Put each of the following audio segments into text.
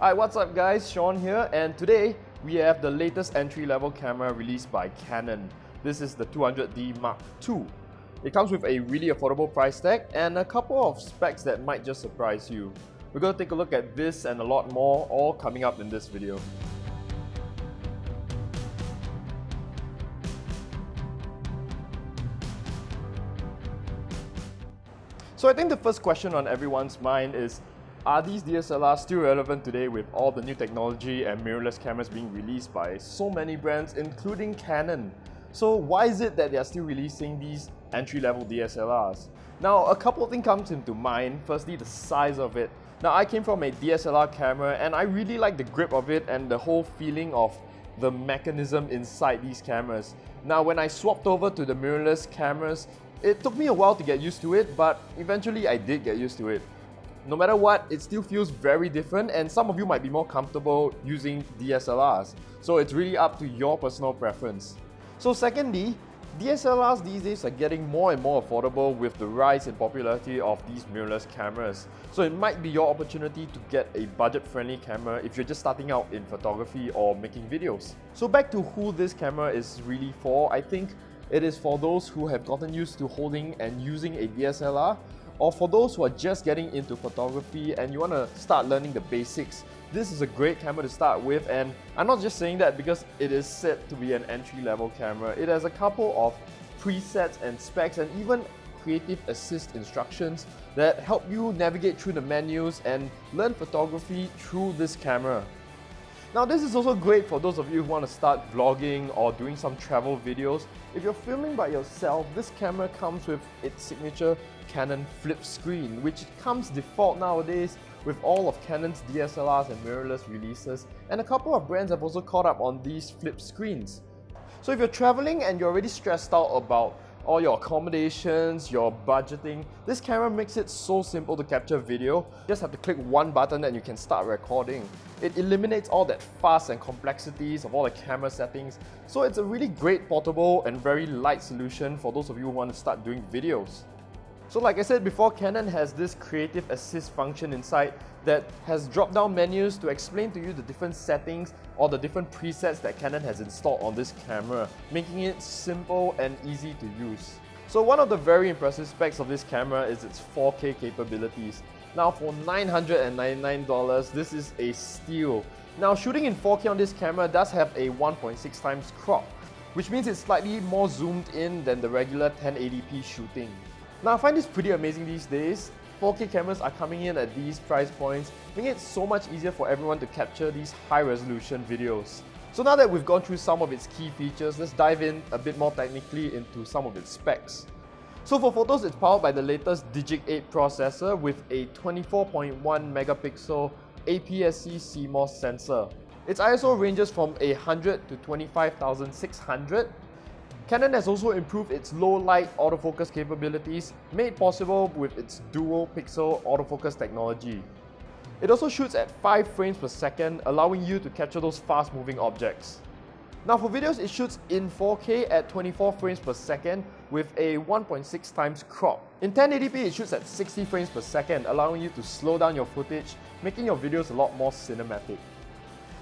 Hi, what's up guys? Sean here, and today we have the latest entry-level camera released by Canon. This is the 200D Mark II. It comes with a really affordable price tag and a couple of specs that might just surprise you. We're going to take a look at this and a lot more, all coming up in this video. So I think the first question on everyone's mind is, are these DSLRs still relevant today with all the new technology and mirrorless cameras being released by so many brands, including Canon? So why is it that they are still releasing these entry-level DSLRs? Now, a couple of things come into mind. Firstly, the size of it. Now, I came from a DSLR camera and I really like the grip of it and the whole feeling of the mechanism inside these cameras. Now, when I swapped over to the mirrorless cameras, it took me a while to get used to it, but eventually I did get used to it. No matter what, it still feels very different, and some of you might be more comfortable using DSLRs. So it's really up to your personal preference. So secondly, DSLRs these days are getting more and more affordable with the rise in popularity of these mirrorless cameras. So it might be your opportunity to get a budget-friendly camera if you're just starting out in photography or making videos. So back to who this camera is really for, I think it is for those who have gotten used to holding and using a DSLR, or for those who are just getting into photography and you want to start learning the basics. This is a great camera to start with, and I'm not just saying that because it is said to be an entry-level camera. It has a couple of presets and specs and even creative assist instructions that help you navigate through the menus and learn photography through this camera. Now, this is also great for those of you who want to start vlogging or doing some travel videos. If you're filming by yourself, this camera comes with its signature Canon flip screen, which comes default nowadays with all of Canon's DSLRs and mirrorless releases, and a couple of brands have also caught up on these flip screens. So if you're traveling and you're already stressed out about all your accommodations, your budgeting, this camera makes it so simple to capture video. You just have to click one button and you can start recording. It eliminates all that fuss and complexities of all the camera settings, so it's a really great portable and very light solution for those of you who want to start doing videos. So like I said before, Canon has this creative assist function inside that has drop-down menus to explain to you the different settings or the different presets that Canon has installed on this camera, making it simple and easy to use. So one of the very impressive specs of this camera is its 4K capabilities. Now for $999, this is a steal. Now shooting in 4K on this camera does have a 1.6 times crop, which means it's slightly more zoomed in than the regular 1080p shooting. Now I find this pretty amazing these days. 4K cameras are coming in at these price points, making it so much easier for everyone to capture these high-resolution videos. So now that we've gone through some of its key features, let's dive in a bit more technically into some of its specs. So for photos, it's powered by the latest DJI 8 processor with a 24.1 megapixel APS-C CMOS sensor. Its ISO ranges from 100 to 25,600. Canon has also improved its low-light autofocus capabilities, made possible with its dual-pixel autofocus technology. It also shoots at 5 frames per second, allowing you to capture those fast-moving objects. Now for videos, it shoots in 4K at 24 frames per second with a 1.6 times crop. In 1080p, it shoots at 60 frames per second, allowing you to slow down your footage, making your videos a lot more cinematic.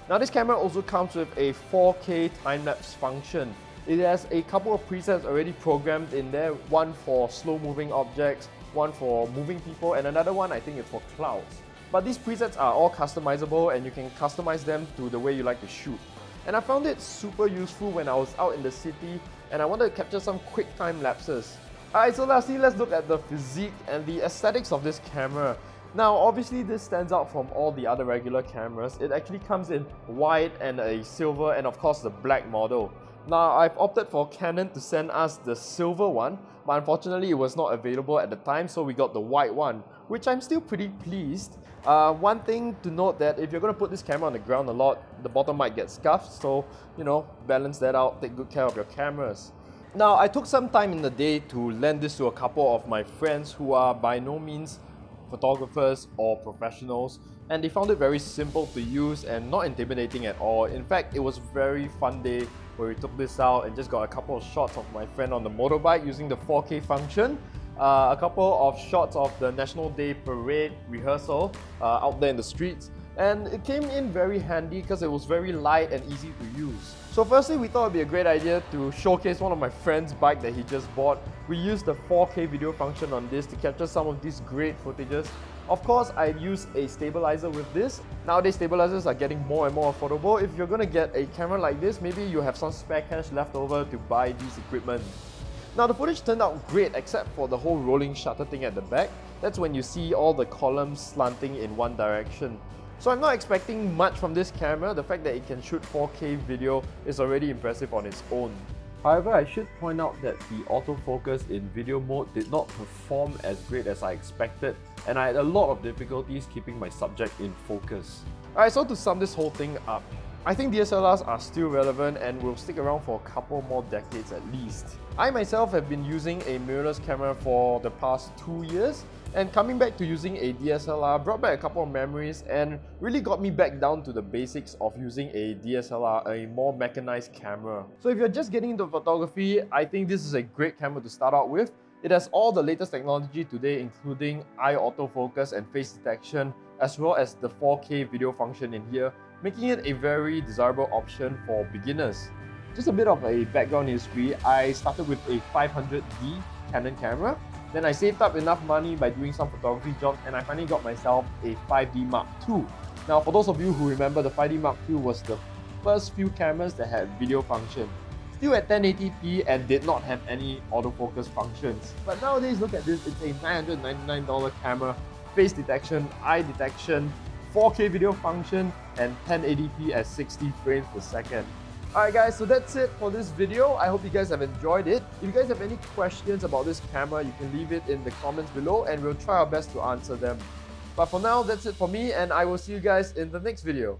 Now this camera also comes with a 4K time lapse function. It has a couple of presets already programmed in there, one for slow moving objects, one for moving people, and another one I think it's for clouds. But these presets are all customizable and you can customize them to the way you like to shoot. And I found it super useful when I was out in the city and I wanted to capture some quick time lapses. Alright, so lastly, let's look at the physique and the aesthetics of this camera. Now obviously this stands out from all the other regular cameras. It actually comes in white and a silver and of course the black model. Now, I've opted for Canon to send us the silver one, but unfortunately it was not available at the time, so we got the white one, which I'm still pretty pleased. One thing to note that if you're going to put this camera on the ground a lot, the bottom might get scuffed, so, balance that out, take good care of your cameras. Now, I took some time in the day to lend this to a couple of my friends who are by no means photographers or professionals, and they found it very simple to use and not intimidating at all. In fact, it was a very fun day where we took this out and just got a couple of shots of my friend on the motorbike using the 4K function, a couple of shots of the National Day Parade rehearsal out there in the streets, And it came in very handy because it was very light and easy to use. So firstly, we thought it'd be a great idea to showcase one of my friend's bike that he just bought. We used the 4K video function on this to capture some of these great footages. Of course, I used a stabilizer with this. Nowadays, stabilizers are getting more and more affordable. If you're gonna get a camera like this, maybe you have some spare cash left over to buy these equipment. Now the footage turned out great except for the whole rolling shutter thing at the back. That's when you see all the columns slanting in one direction. So I'm not expecting much from this camera. The fact that it can shoot 4K video is already impressive on its own. However, I should point out that the autofocus in video mode did not perform as great as I expected, and I had a lot of difficulties keeping my subject in focus. Alright, so to sum this whole thing up, I think DSLRs are still relevant and will stick around for a couple more decades at least. I myself have been using a mirrorless camera for the past 2 years, and coming back to using a DSLR brought back a couple of memories and really got me back down to the basics of using a DSLR, a more mechanized camera. So if you're just getting into photography, I think this is a great camera to start out with. It has all the latest technology today, including eye autofocus and face detection, as well as the 4K video function in here, making it a very desirable option for beginners. Just a bit of a background history, I started with a 500D Canon camera. Then I saved up enough money by doing some photography jobs and I finally got myself a 5D Mark II. Now for those of you who remember, the 5D Mark II was the first few cameras that had video function. Still at 1080p and did not have any autofocus functions. But nowadays, look at this, it's a $999 camera, face detection, eye detection, 4K video function, and 1080p at 60 frames per second. Alright guys, so that's it for this video. I hope you guys have enjoyed it. If you guys have any questions about this camera, you can leave it in the comments below and we'll try our best to answer them. But for now, that's it for me and I will see you guys in the next video.